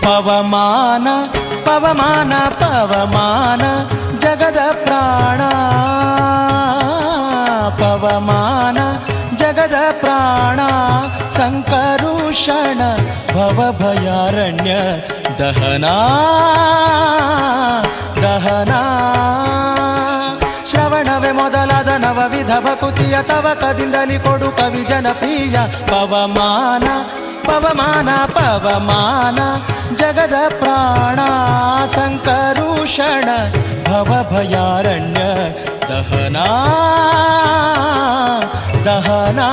ಪವಮಾನ ಪವಮಾನ ಪವಮಾನ ಜಗದ ಪ್ರಾಣ ಪವಮಾನ ಜಗದ ಪ್ರಾಣ ಸಂಕರುಷಣ ಭವಭಯಾರಣ್ಯ ದಹನಾ ದಹನಾ ಶ್ರವಣವೇ ಮೊದಲಾದ ನವವಿಧ ಭಕುತಿಯ ತವಕದಿಂದಲಿ ಕೊಡು ಕವಿ ಜನಪ್ರಿಯ ಪವಮಾನ ಪವಮಾನ ಪವಮಾನ ಜಗದ ಪ್ರಾಣ ಸಂಕರುಷಣ ಭವಭಯಾರಣ್ಯ ದಹನಾ ದಹನಾ